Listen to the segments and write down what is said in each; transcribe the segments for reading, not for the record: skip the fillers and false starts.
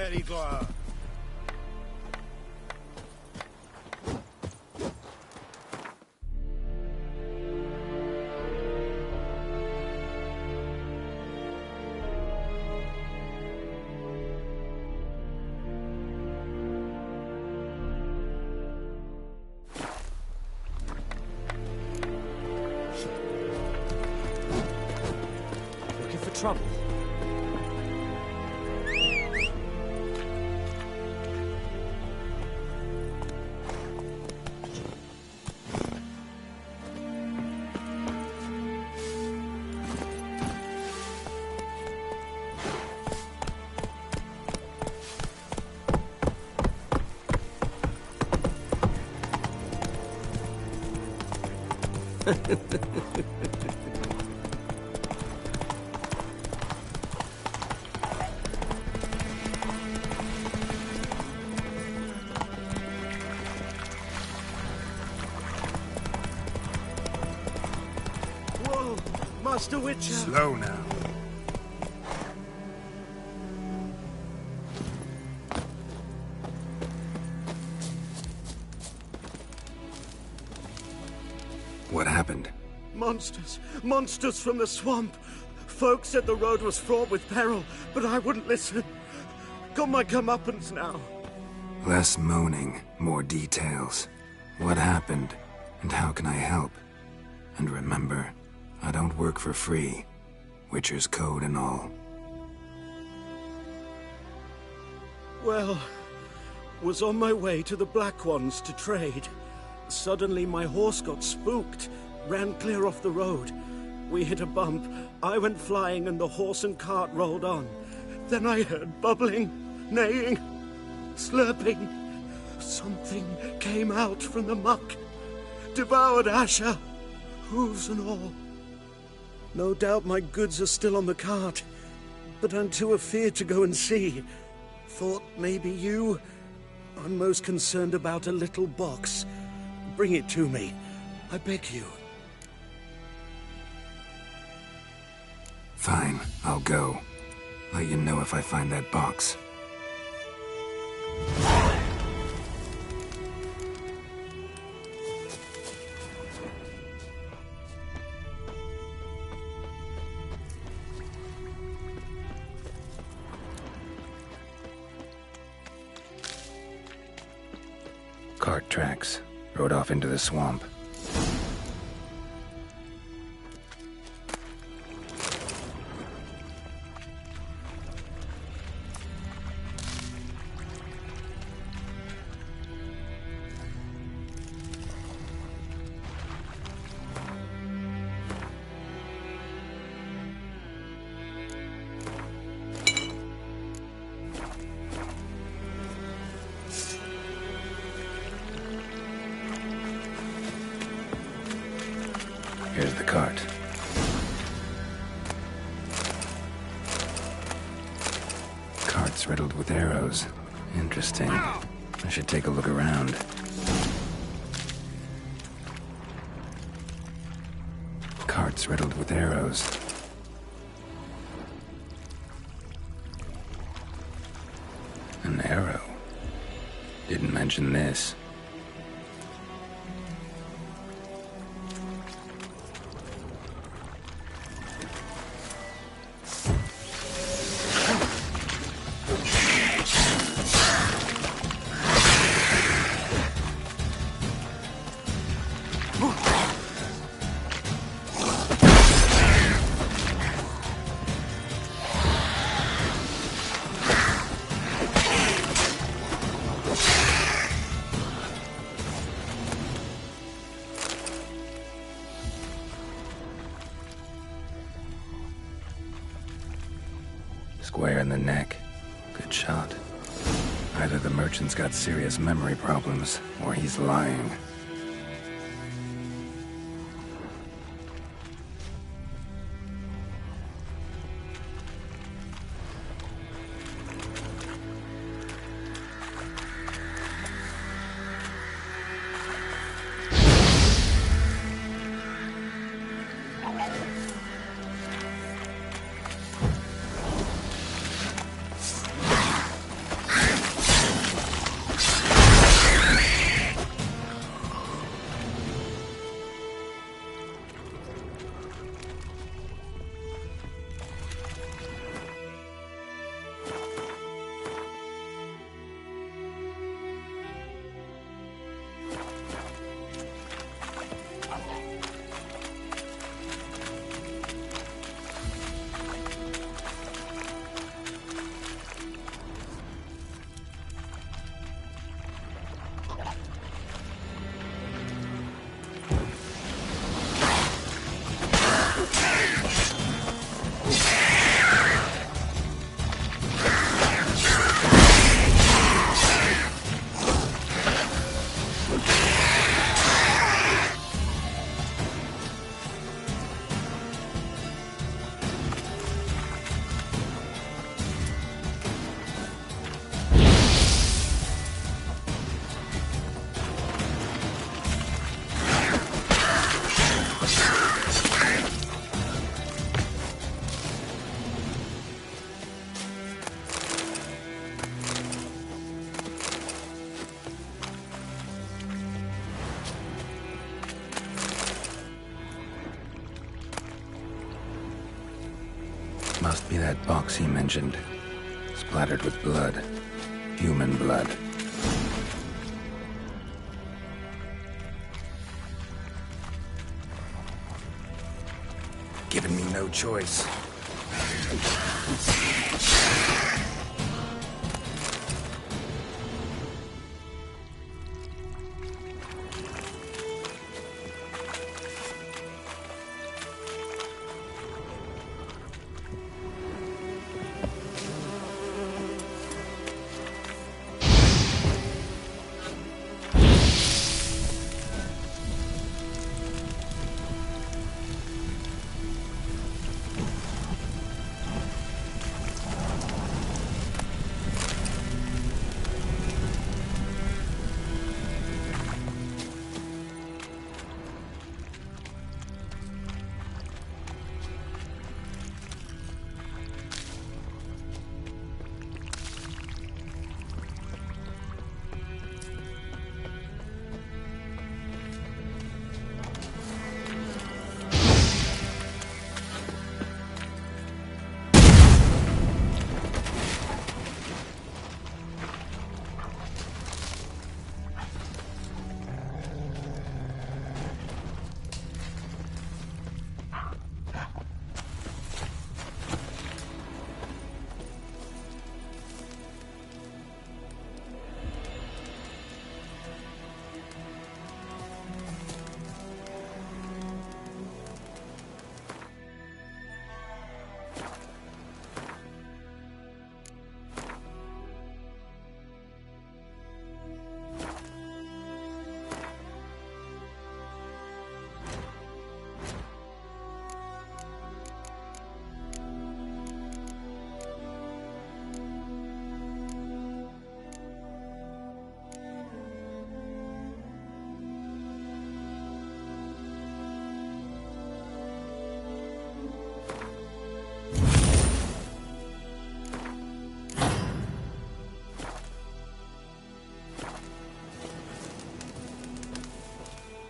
Mérigoire. Looking for trouble? Whoa, Master Witcher. Slow now. What happened? Monsters. Monsters from the swamp. Folk said the road was fraught with peril, but I wouldn't listen. Got my comeuppance now. Less moaning, more details. What happened, and how can I help? And remember, I don't work for free. Witcher's code and all. Well, was on my way to the Black Ones to trade. Suddenly my horse got spooked, ran clear off the road. We hit a bump, I went flying and the horse and cart rolled on. Then I heard bubbling, neighing, slurping. Something came out from the muck, devoured Asher, hooves and all. No doubt my goods are still on the cart, but I'm too afeard to go and see. Thought maybe you... I'm most concerned about a little box. Bring it to me, I beg you. Fine, I'll go. Let you know if I find that box. Cart tracks. Rode off into the swamp. Here's the cart. Cart's riddled with arrows. Interesting. I should take a look around. Cart's riddled with arrows. An arrow. Didn't mention this. Square in the neck. Good shot. Either the merchant's got serious memory problems, or he's lying. Must be that box he mentioned. Splattered with blood. Human blood. Given me no choice.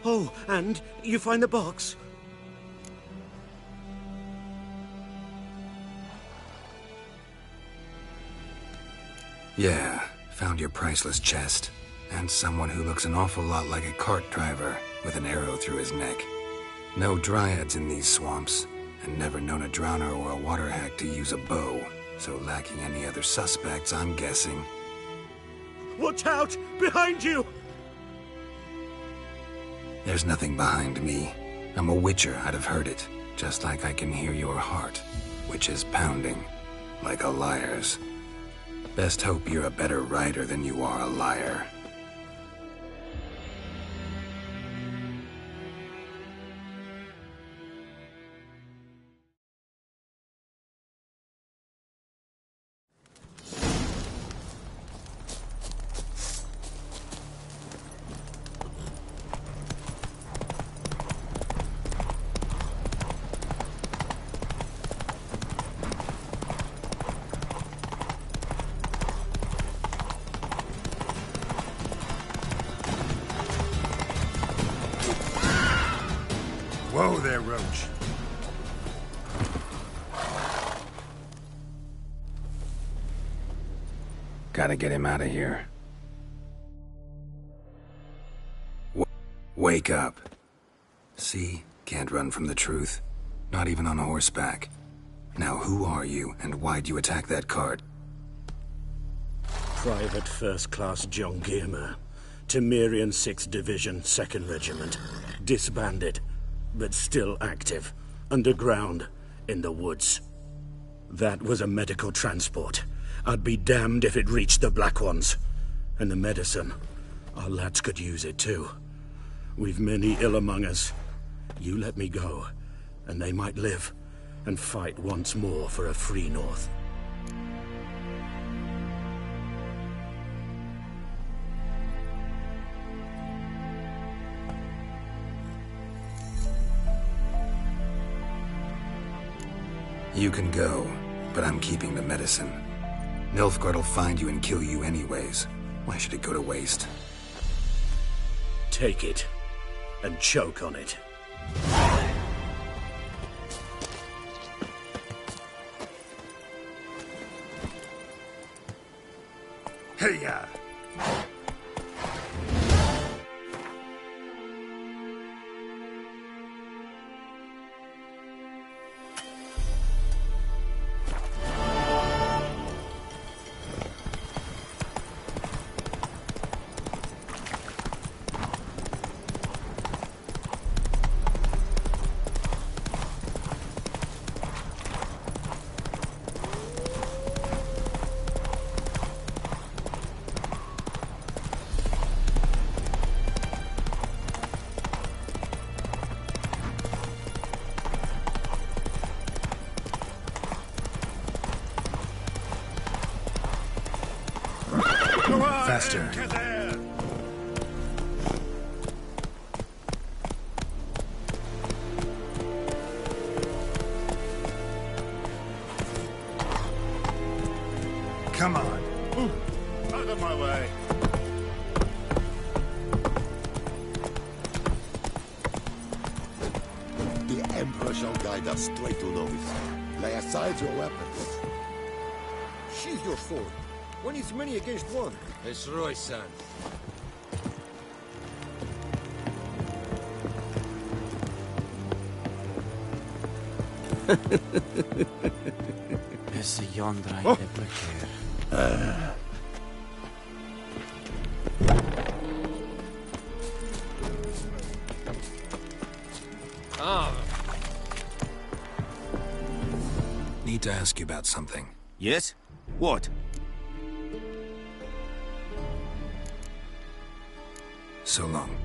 Oh, and you find the box? Yeah, found your priceless chest. And someone who looks an awful lot like a cart driver with an arrow through his neck. No dryads in these swamps, and never known a drowner or a water hack to use a bow. So lacking any other suspects, I'm guessing. Watch out! Behind you! There's nothing behind me. I'm a witcher, I'd have heard it. Just like I can hear your heart, which is pounding. Like a liar's. Best hope you're a better rider than you are a liar. Whoa there, Roach. Gotta get him out of here. Wake up. See? Can't run from the truth. Not even on horseback. Now who are you, and why'd you attack that cart? Private First Class John Giermer. Temerian 6th Division, 2nd Regiment. Disbanded, but still active. Underground, in the woods. That was a medical transport. I'd be damned if it reached the Black Ones. And the medicine. Our lads could use it too. We've many ill among us. You let me go, and they might live, and fight once more for a free North. You can go, but I'm keeping the medicine. Nilfgaard'll find you and kill you anyways. Why should it go to waste? Take it, and choke on it. Hey-ya! Faster. Come on. Out of my way. The Emperor shall guide us straight to Lovis. Lay aside your weapons. Sheath your sword. One is many against one. It's Roy, son. Esse Yondra de Blackhair. Need to ask you about something. Yes? What? So long.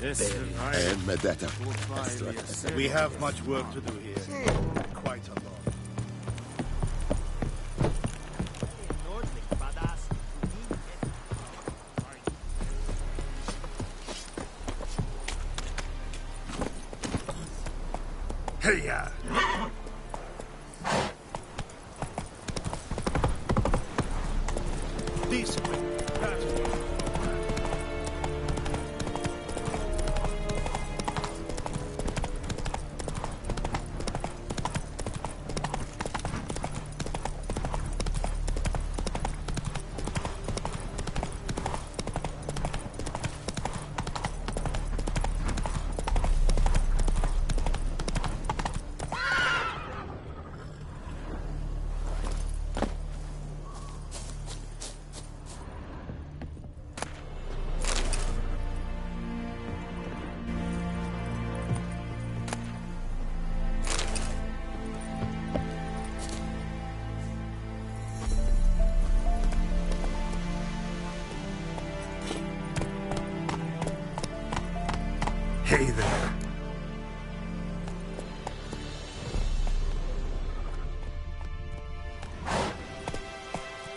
And Medetta. We have much work to do here. Quite a lot. Hey-ya! Discipline. That's what. Hey there.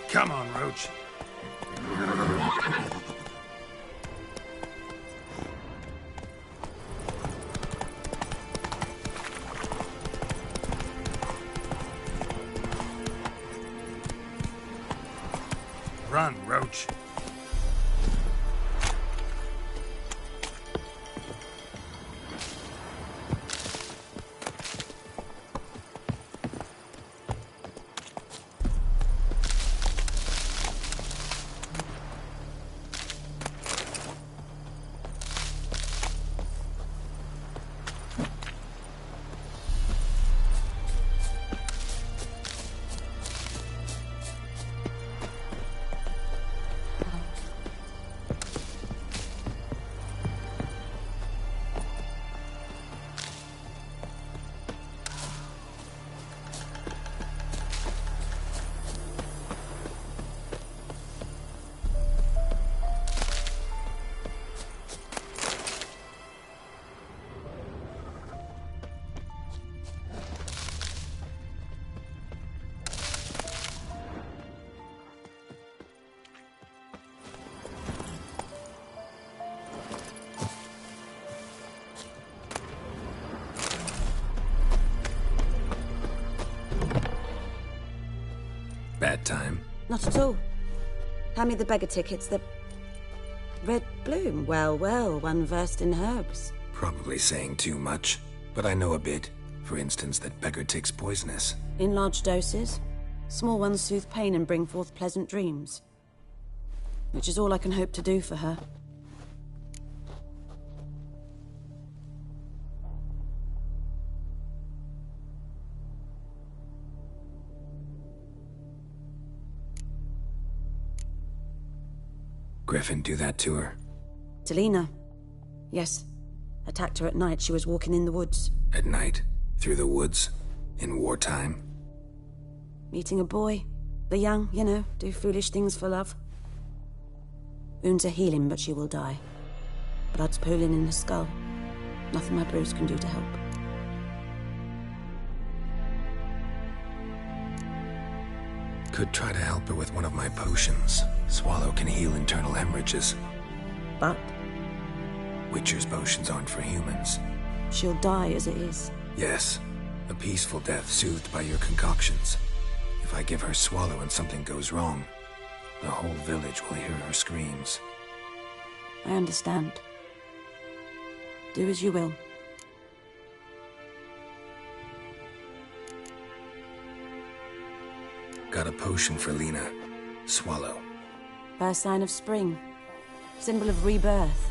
Come on, Roach. Run, Roach. Bad time. Not at all. Hand me the beggar tickets, the... Red Bloom. Well, well, one versed in herbs. Probably saying too much, but I know a bit. For instance, that beggar tick's poisonous. In large doses. Small ones soothe pain and bring forth pleasant dreams. Which is all I can hope to do for her. Griffin do that to her? Selina. Yes. Attacked her at night. She was walking in the woods. At night? Through the woods? In wartime? Meeting a boy. The young, you know, do foolish things for love. Wounds are healing, but she will die. Blood's pooling in her skull. Nothing my bruise can do to help. Could try to help her with one of my potions. Swallow can heal internal hemorrhages. But Witcher's potions aren't for humans. she'll die as it is. Yes, a peaceful death soothed by your concoctions. If I give her Swallow and something goes wrong, the whole village will hear her screams. I understand. Do as you will. Got a potion for Lena. Swallow. First sign of spring. Symbol of rebirth.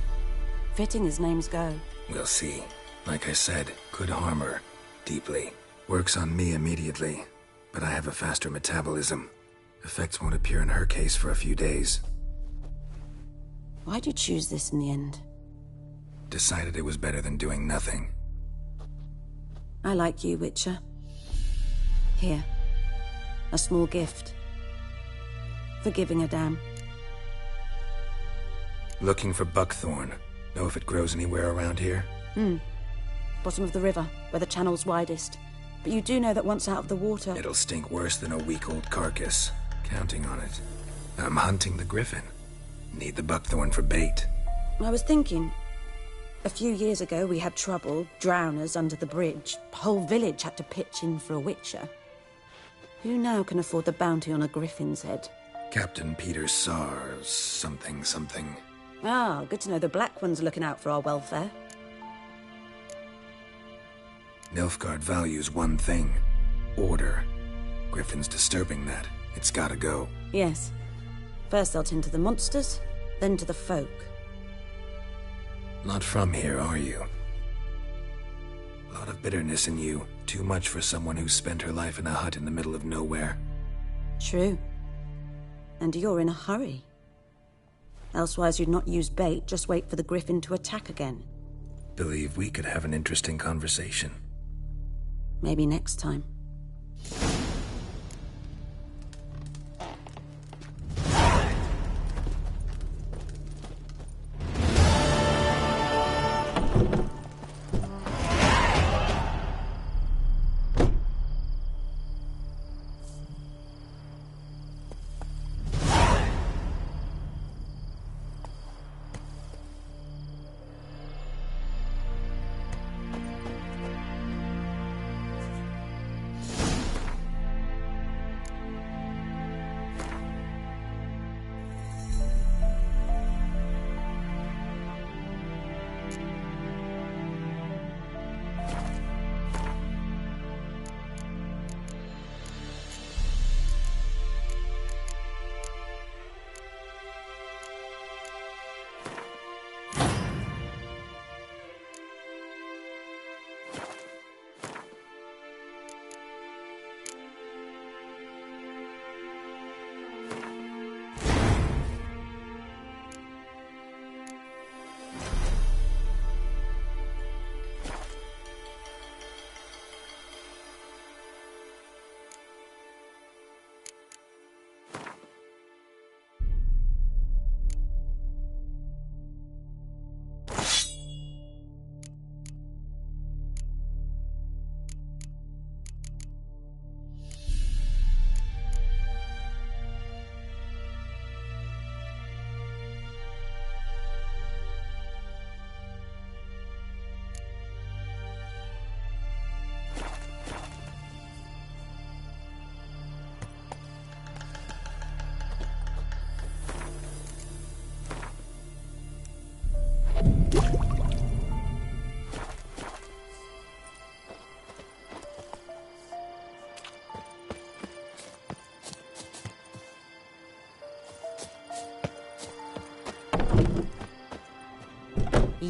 Fitting as names go. We'll see. Like I said, could harm her. Deeply. Works on me immediately, but I have a faster metabolism. Effects won't appear in her case for a few days. Why'd you choose this in the end? Decided it was better than doing nothing. I like you, Witcher. Here. A small gift. For giving a damn. Looking for buckthorn. Know if it grows anywhere around here? Bottom of the river, where the channel's widest. But you do know that once out of the water... It'll stink worse than a week-old carcass. Counting on it. I'm hunting the griffin. Need the buckthorn for bait. I was thinking... A few years ago, we had trouble, drowners under the bridge. The whole village had to pitch in for a witcher. Who now can afford the bounty on a griffin's head? Captain Peter Sars, something. Ah, good to know the Black One's looking out for our welfare. Nilfgaard values one thing. Order. Griffin's disturbing that. It's gotta go. Yes. First they'll tend to the monsters, then to the folk. Not from here, are you? A lot of bitterness in you. Too much for someone who spent her life in a hut in the middle of nowhere. True. And you're in a hurry. Elsewise you'd not use bait, just wait for the griffin to attack again. Believe we could have an interesting conversation. Maybe next time.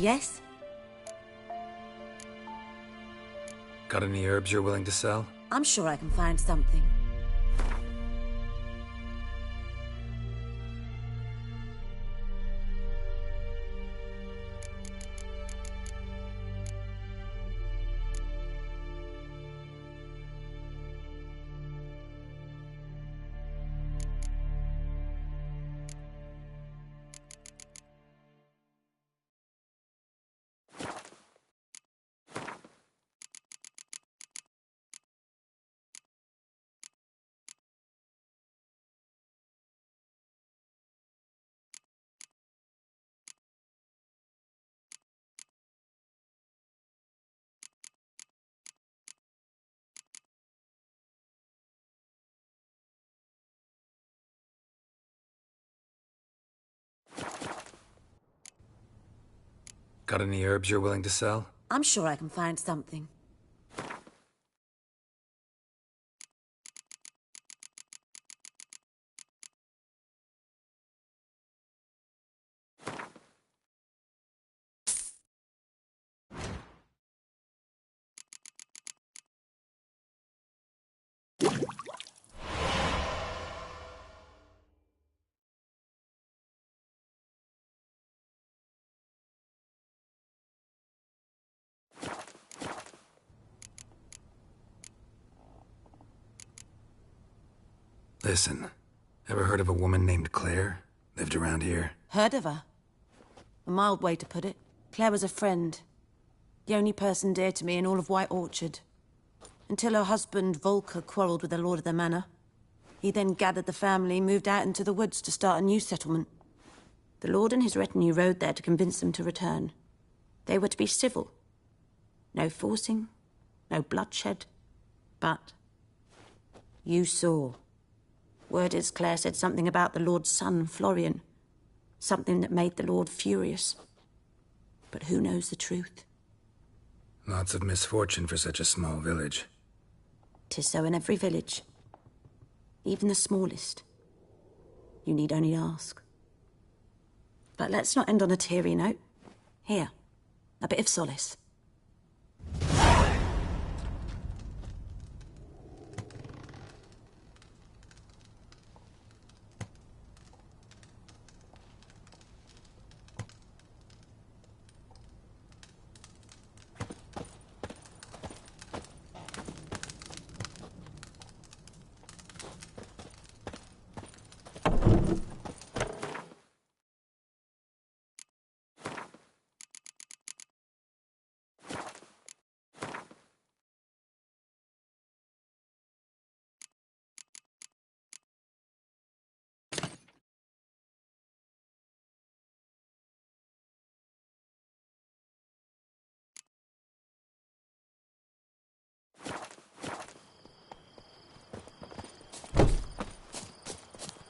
Yes? Got any herbs you're willing to sell? I'm sure I can find something. Got any herbs you're willing to sell? I'm sure I can find something. Listen, ever heard of a woman named Claire? Lived around here? Heard of her? A mild way to put it. Claire was a friend. The only person dear to me in all of White Orchard. Until her husband, Volker, quarreled with the lord of the manor. He then gathered the family, moved out into the woods to start a new settlement. The lord and his retinue rode there to convince them to return. They were to be civil. No forcing, no bloodshed. But you saw. Word is Claire said something about the lord's son, Florian. Something that made the lord furious. But who knows the truth? Lots of misfortune for such a small village. 'Tis so in every village. Even the smallest. You need only ask. But let's not end on a teary note. Here, a bit of solace.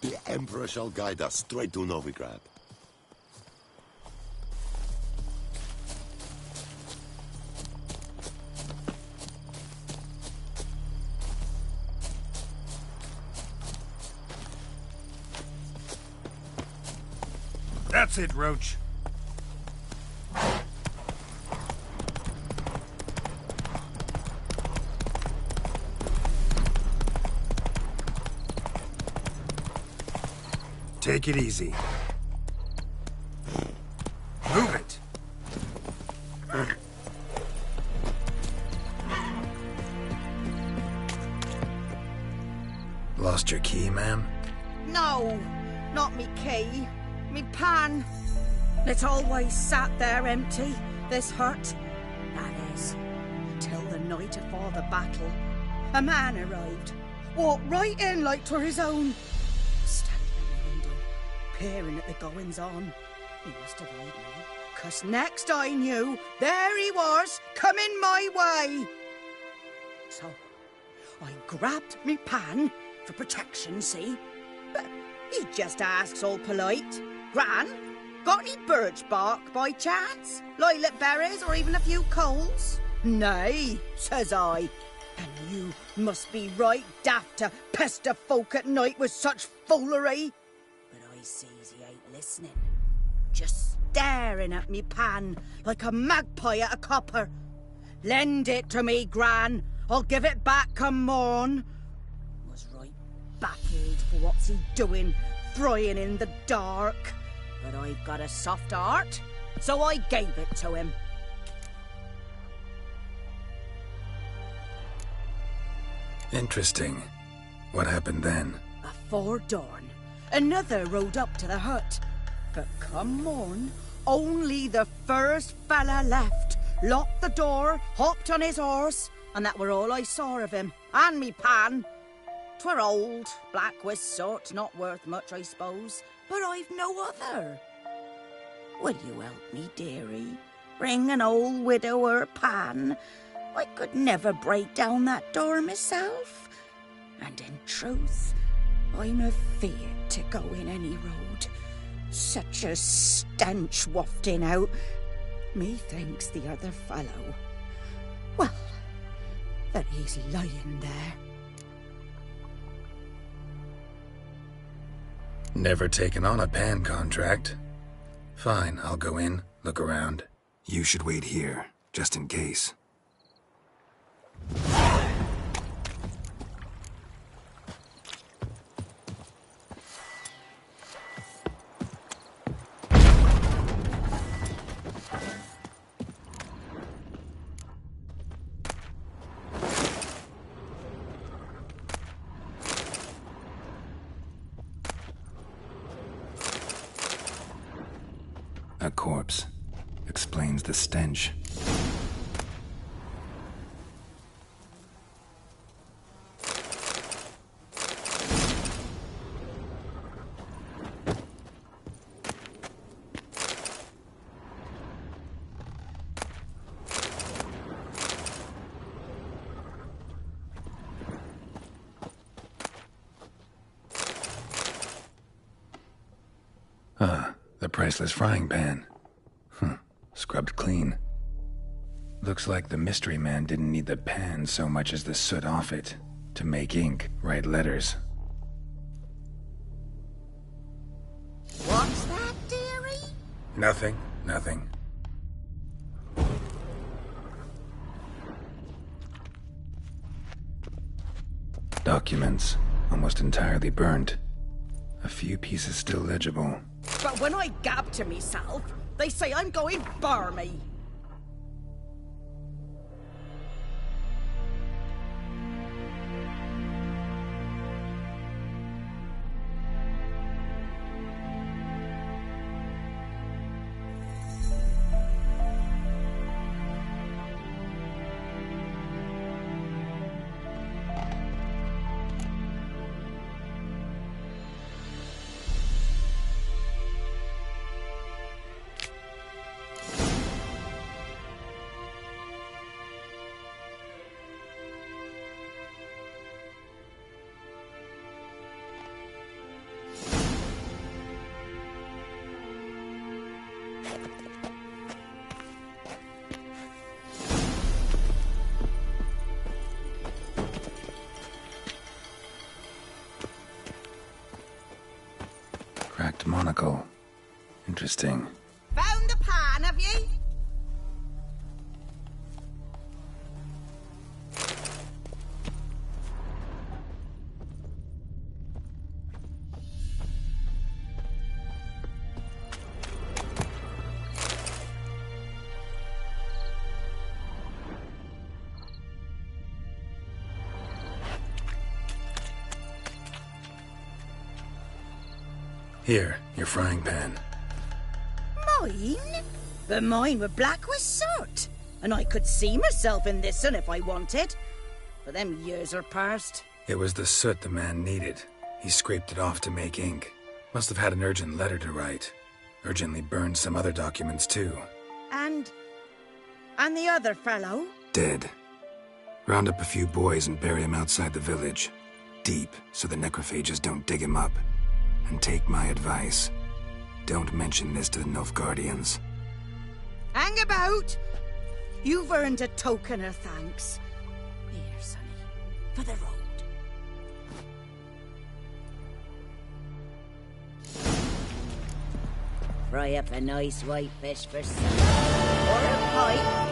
The Emperor shall guide us straight to Novigrad. That's it, Roach. Take it easy. Move it! Lost your key, ma'am? No, not me key. Me pan. It's always sat there empty, this hut. That is, till the night afore the battle. A man arrived, walked right in like 'twere his own. Standing in the window, peering at the goings-on. He must have eyed me, 'cause next I knew, there he was, coming my way. So, I grabbed me pan, for protection, see? But he just asks all polite, Gran, got any birch bark by chance? Lilac berries or even a few coals? Nay, says I. And you must be right daft to pester folk at night with such foolery. But I sees he ain't listening. Just staring at me pan like a magpie at a copper. Lend it to me, Gran. I'll give it back come morn. Was right baffled for what's he doing, frying in the dark. But I've got a soft heart, so I gave it to him. Interesting. What hafpened then? Afore dawn, another rode up to the hut. But come morn, only the first fella left, locked the door, hopped on his horse, and that were all I saw of him, and me pan. 'Twere old, black with soot, not worth much, I suppose, but I've no other. Will you help me, dearie? Bring an old widower pan. I could never break down that door myself. And in truth, I'm afeard to go in any road. Such a stench wafting out. Methinks the other fellow, well, that he's lying there. Never taken on a pan contract. Fine, I'll go in, look around. You should wait here, just in case. A corpse. Explains the stench. The priceless frying pan. Scrubbed clean. Looks like the mystery man didn't need the pan so much as the soot off it to make ink, write letters. What's that, dearie? Nothing. Documents, almost entirely burnt. A few pieces still legible. But when I gab to myself, they say I'm going barmy. Cracked monocle. Interesting. Found the pan, have ye? Here, your frying pan. Mine? But mine were black with soot. And I could see myself in this one if I wanted. But them years are past. It was the soot the man needed. He scraped it off to make ink. Must have had an urgent letter to write. Urgently burned some other documents too. And the other fellow? Dead. Round up a few boys and bury him outside the village. Deep, so the necrophages don't dig him up. And take my advice. Don't mention this to the Nilfgaardians. Hang about! You've earned a token of thanks. Here, sonny, for the road. fry up a nice white fish for supper. Or a pipe.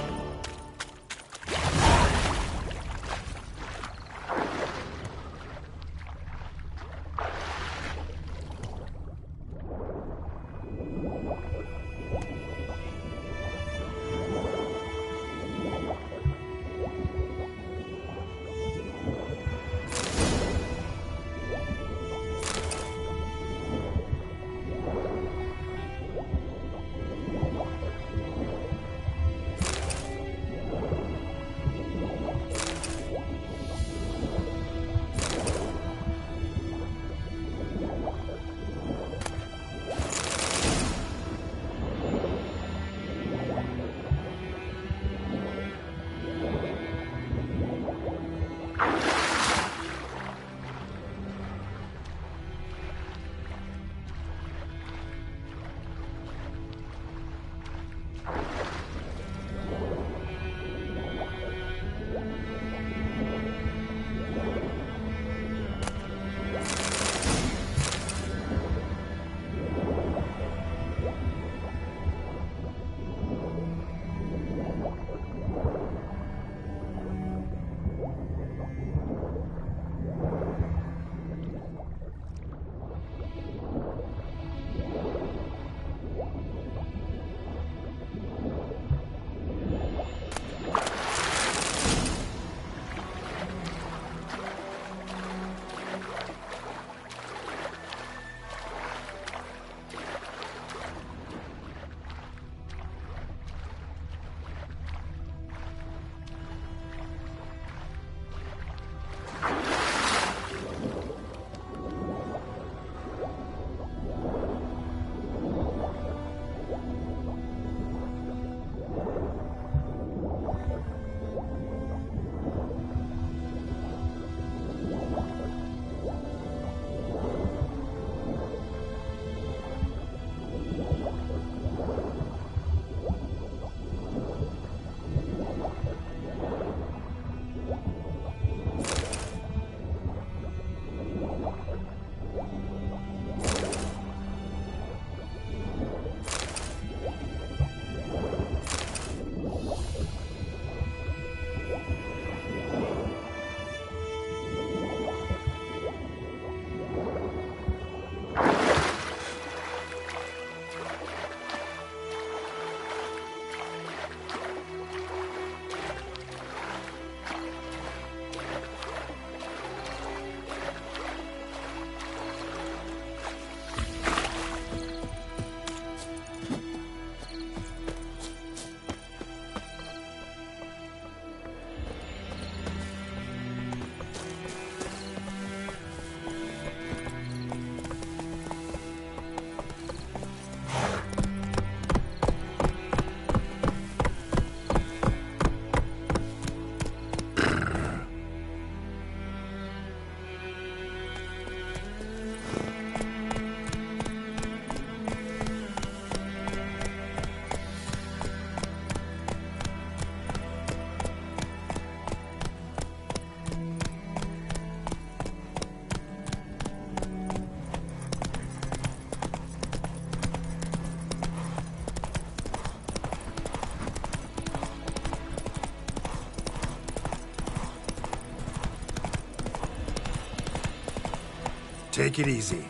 Take it easy.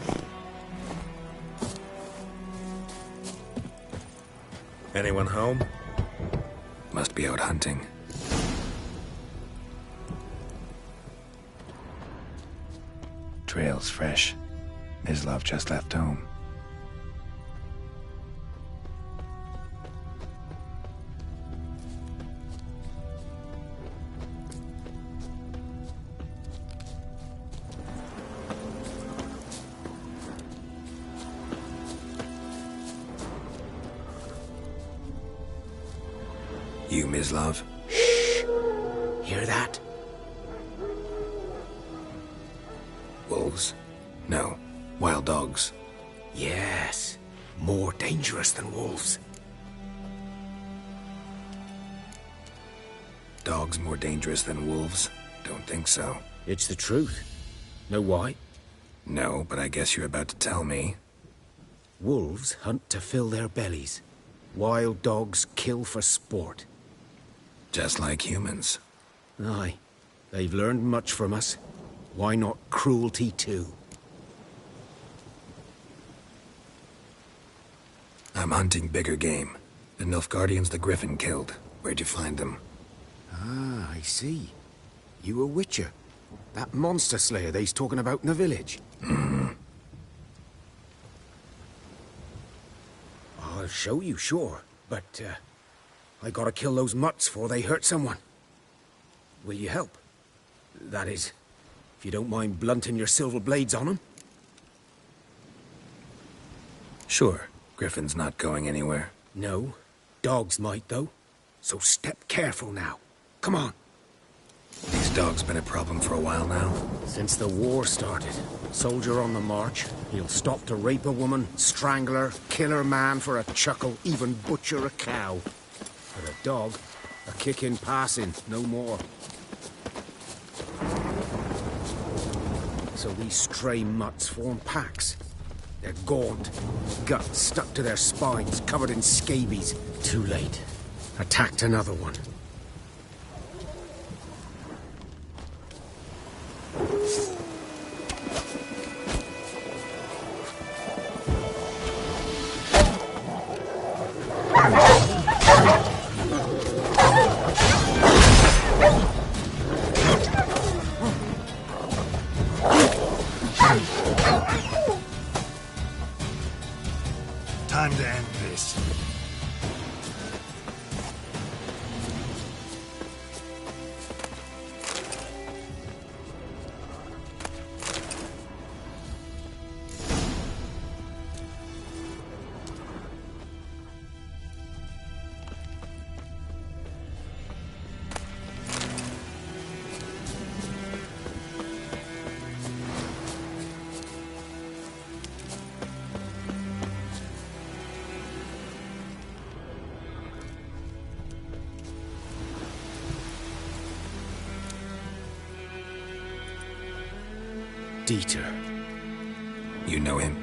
Anyone home? Must be out hunting. Trail's fresh. Mislav just left home. You, Mislav? Shh! Hear that? Wolves? No. Wild dogs. Yes. More dangerous than wolves. Dogs more dangerous than wolves? Don't think so. It's the truth. Know why? No, but I guess you're about to tell me. Wolves hunt to fill their bellies. Wild dogs kill for sport. Just like humans. Aye. They've learned much from us. Why not cruelty too? I'm hunting bigger game. The Nilfgaardians the Griffin killed. Where'd you find them? Ah, I see. You a witcher. That monster slayer they's talking about in the village. I'll show you, sure. But, I gotta kill those mutts before they hurt someone. Will you help? That is, if you don't mind blunting your silver blades on them. Sure. Griffin's not going anywhere. No. Dogs might, though. So step careful now. Come on. These dogs been a problem for a while now? Since the war started. Soldier on the march. He'll stop to rape a woman, strangle her, kill her man for a chuckle, even butcher a cow. But a dog, a kick in passing, no more. So these stray mutts form packs. They're gaunt, guts stuck to their spines, covered in scabies. Too late. Attacked another one. Time to end this. Dieter. You know him?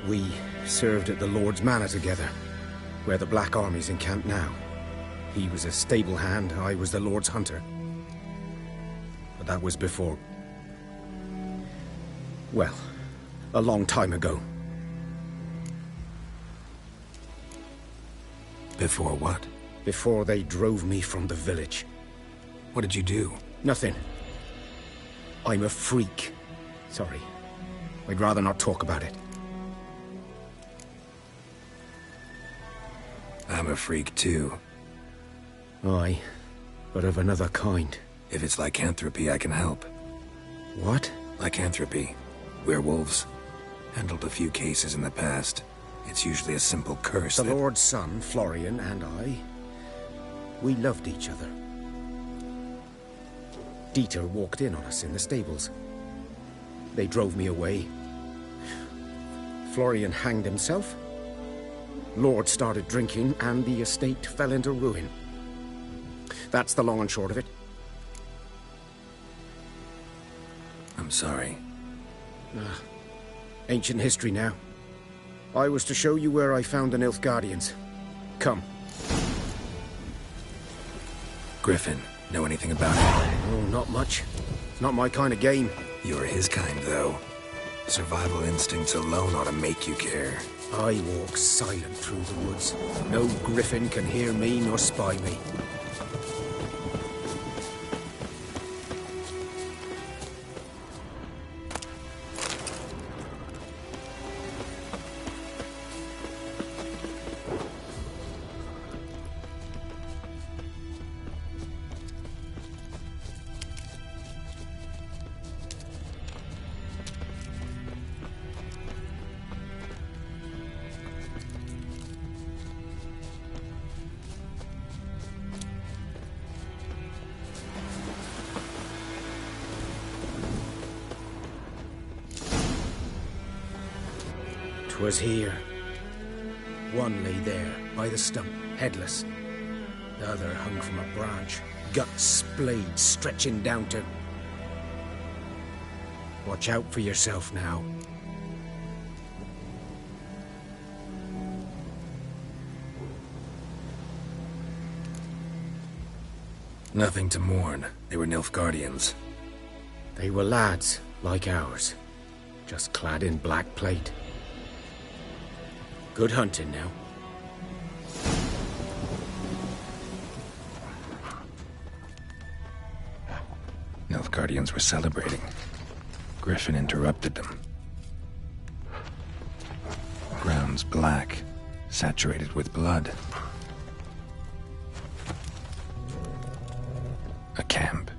We served at the Lord's Manor together, where the Black Army's encamped now. He was a stable hand, I was the Lord's hunter. But that was before... well, a long time ago. Before what? Before they drove me from the village. What did you do? Nothing. I'm a freak. Sorry. I'd rather not talk about it. I'm a freak too. Aye, but of another kind. If it's lycanthropy, I can help. What? Lycanthropy. Werewolves. Handled a few cases in the past. It's usually a simple curse The that... Lord's son, Florian, and I... we loved each other. Dieter walked in on us in the stables. They drove me away. Florian hanged himself. Lord started drinking, and the estate fell into ruin. That's the long and short of it. I'm sorry. Ancient history now. I was to show you where I found the Nilfgaardians. Come. Griffin, know anything about it? Oh, not much. It's not my kind of game. You're his kind, though. Survival instincts alone ought to make you care. I walk silent through the woods. No griffin can hear me nor spy me. Was here. One lay there, by the stump, headless. The other hung from a branch, guts splayed, stretching down to... Watch out for yourself now. Nothing to mourn. They were Nilfgaardians. They were lads, like ours, just clad in black plate. Good hunting now. Nilfgaardians were celebrating. Griffin interrupted them. Ground's black, saturated with blood. A camp.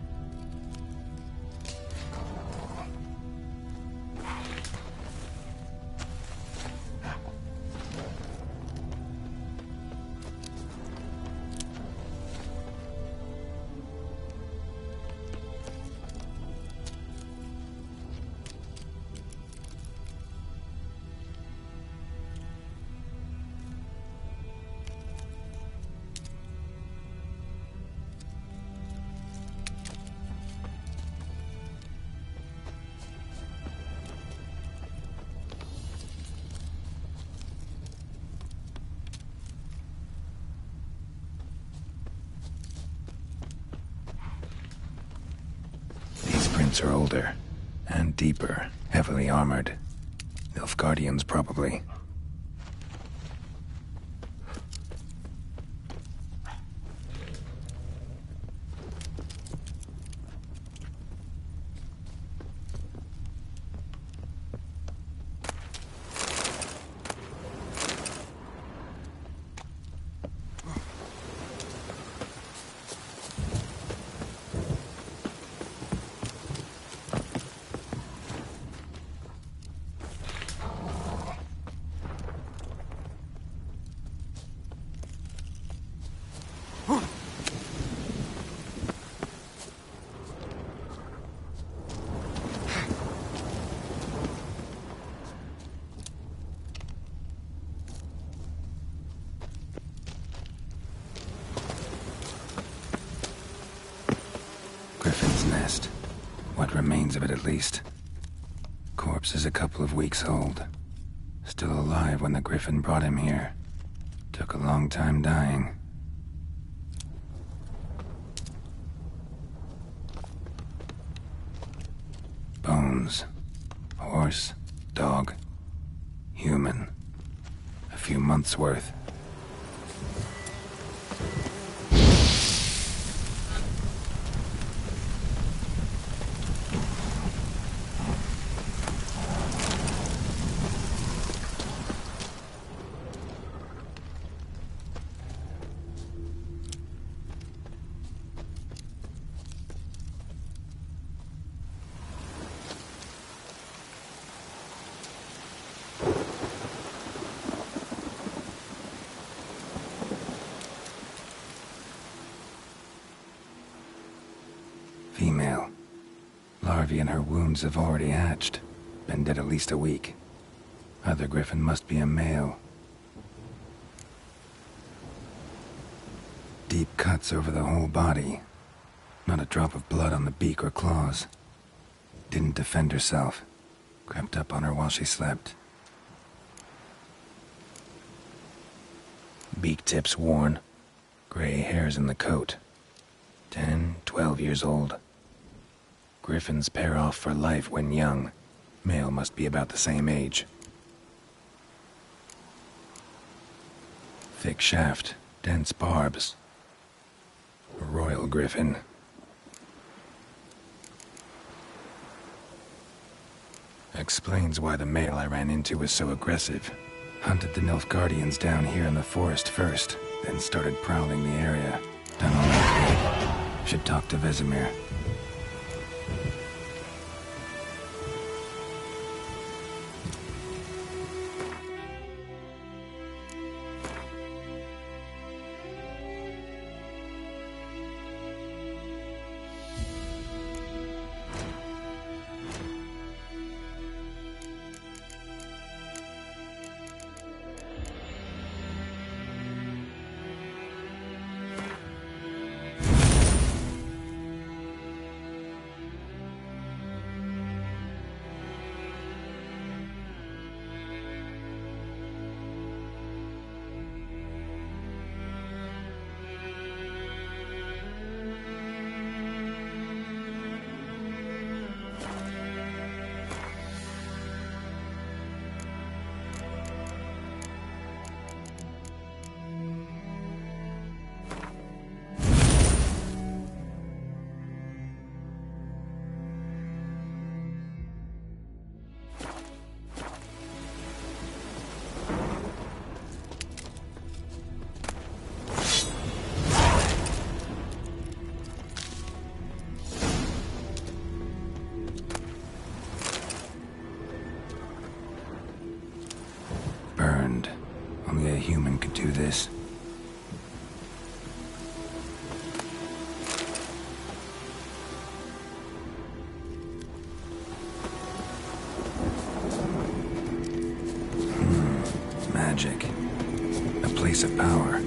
Are older and deeper, heavily armored. Nilfgaardians, probably. Griffin's nest. What remains of it, at least. Corpse is a couple of weeks old. Still alive when the Griffin brought him here. Took a long time dying. Bones. Horse. Dog. Human. A few months' worth. Female. Larvae in her wounds have already hatched. Been dead at least a week. Other Griffin must be a male. Deep cuts over the whole body. Not a drop of blood on the beak or claws. Didn't defend herself. Crept up on her while she slept. Beak tips worn. Gray hairs in the coat. 10, 12 years old. Griffins pair off for life when young. Male must be about the same age. Thick shaft, dense barbs. A royal griffin. Explains why the male I ran into was so aggressive. Hunted the Nilfgaardians down here in the forest first, then started prowling the area. Done all I could. Should talk to Vesemir. this. Magic. A place of power.